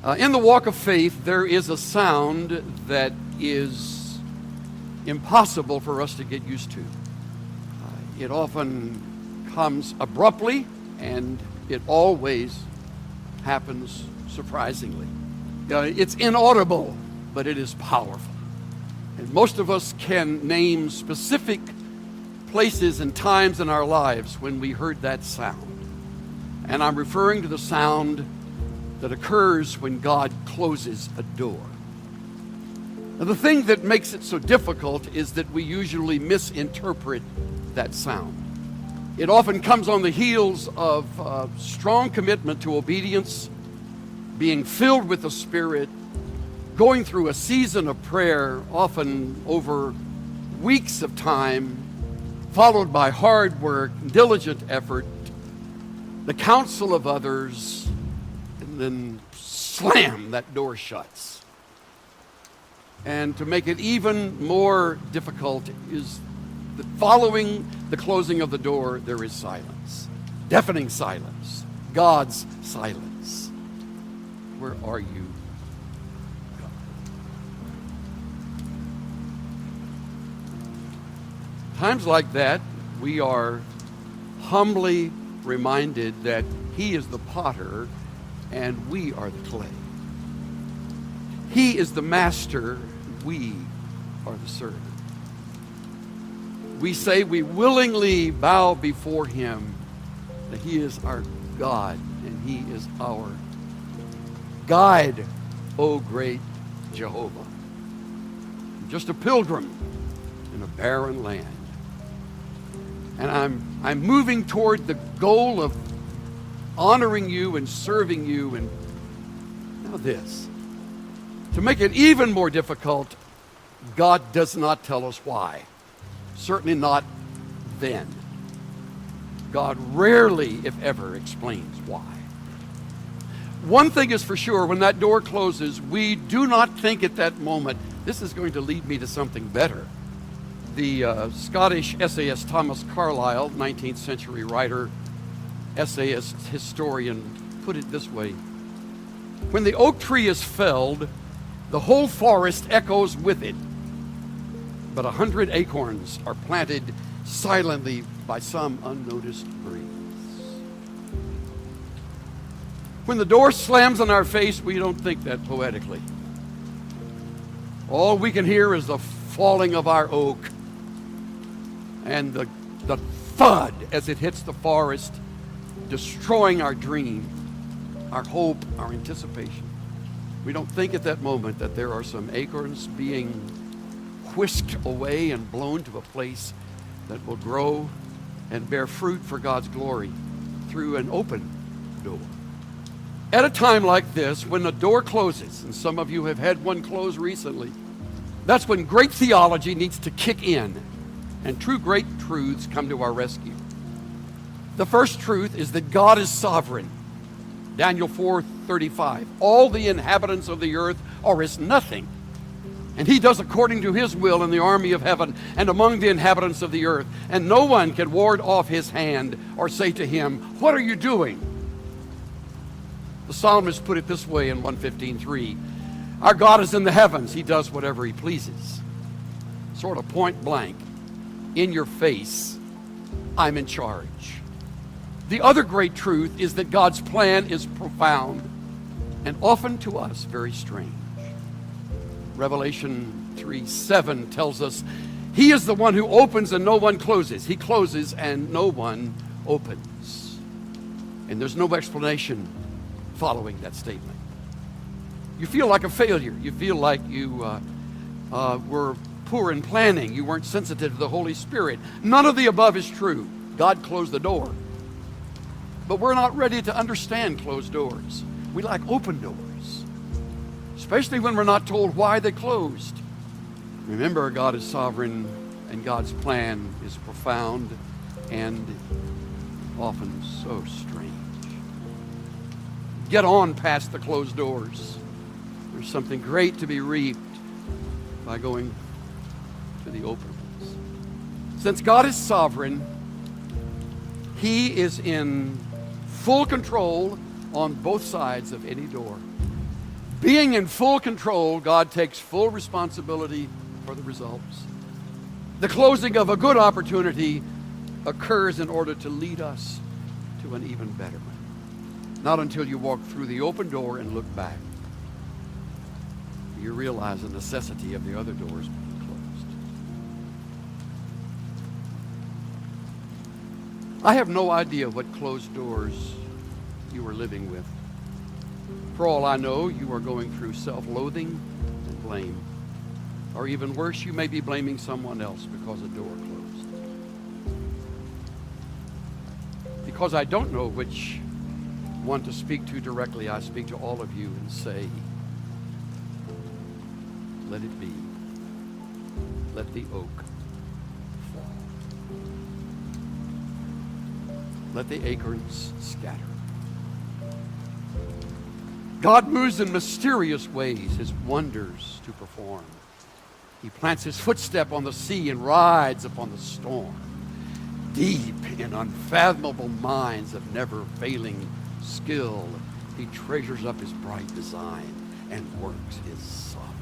In the walk of faith, there is a sound that is impossible for us to get used to. It often comes abruptly, and it always happens surprisingly. It's inaudible, but it is powerful. And most of us can name specific places and times in our lives when we heard that sound. And I'm referring to the sound that occurs when God closes a door. Now, the thing that makes it so difficult is that we usually misinterpret that sound. It often comes on the heels of strong commitment to obedience, being filled with the Spirit, going through a season of prayer, often over weeks of time, followed by hard work, diligent effort, the counsel of others, and then slam, that door shuts. And to make it even more difficult is that following the closing of the door, there is silence. Deafening silence. God's silence. Where are you, God? Times like that, we are humbly reminded that He is the potter and we are the clay. He is the master, we are the servant. We say we willingly bow before Him, that He is our God and He is our guide, O great Jehovah. I'm just a pilgrim in a barren land. And I'm moving toward the goal of honoring you and serving you. And now this. To make it even more difficult, God does not tell us why. Certainly not then. God rarely, if ever, explains why. One thing is for sure, when that door closes, we do not think at that moment, this is going to lead me to something better. The Scottish essayist Thomas Carlyle, 19th century writer, essayist, historian, put it this way: when the oak tree is felled, the whole forest echoes with it, but 100 acorns are planted silently by some unnoticed breeze. When the door slams on our face, we don't think that poetically. All we can hear is the falling of our oak and the thud as it hits the forest, destroying our dream, our hope, our anticipation. We don't think at that moment that there are some acorns being whisked away and blown to a place that will grow and bear fruit for God's glory through an open door. At a time like this, when a door closes, and some of you have had one close recently, that's when great theology needs to kick in and true great truths come to our rescue. The first truth is that God is sovereign. Daniel 4:35. All the inhabitants of the earth are as nothing, and He does according to His will in the army of heaven and among the inhabitants of the earth, and no one can ward off His hand or say to Him, "What are you doing?" The psalmist put it this way in 115:3. Our God is in the heavens. He does whatever He pleases. Sort of point blank, in your face, I'm in charge. The other great truth is that God's plan is profound and often to us very strange. Revelation 3:7 tells us He is the one who opens and no one closes. He closes and no one opens. And there's no explanation following that statement. You feel like a failure. You feel like you were poor in planning. You weren't sensitive to the Holy Spirit. None of the above is true. God closed the door. But we're not ready to understand closed doors. We like open doors, especially when we're not told why they closed. Remember, God is sovereign, and God's plan is profound and often so strange. Get on past the closed doors. There's something great to be reaped by going to the open ones. Since God is sovereign, He is in full control on both sides of any door. Being in full control, God takes full responsibility for the results. The closing of a good opportunity occurs in order to lead us to an even better one. Not until you walk through the open door and look back, you realize the necessity of the other doors being closed. I have no idea what closed doors you are living with. For all I know, you are going through self-loathing and blame. Or even worse, you may be blaming someone else because a door closed. Because I don't know which one to speak to directly, I speak to all of you and say, let it be. Let the oak fall. Let the acorns scatter. God moves in mysterious ways, his wonders to perform. He plants his footstep on the sea and rides upon the storm. Deep in unfathomable minds of never-failing skill, he treasures up his bright design and works his sovereign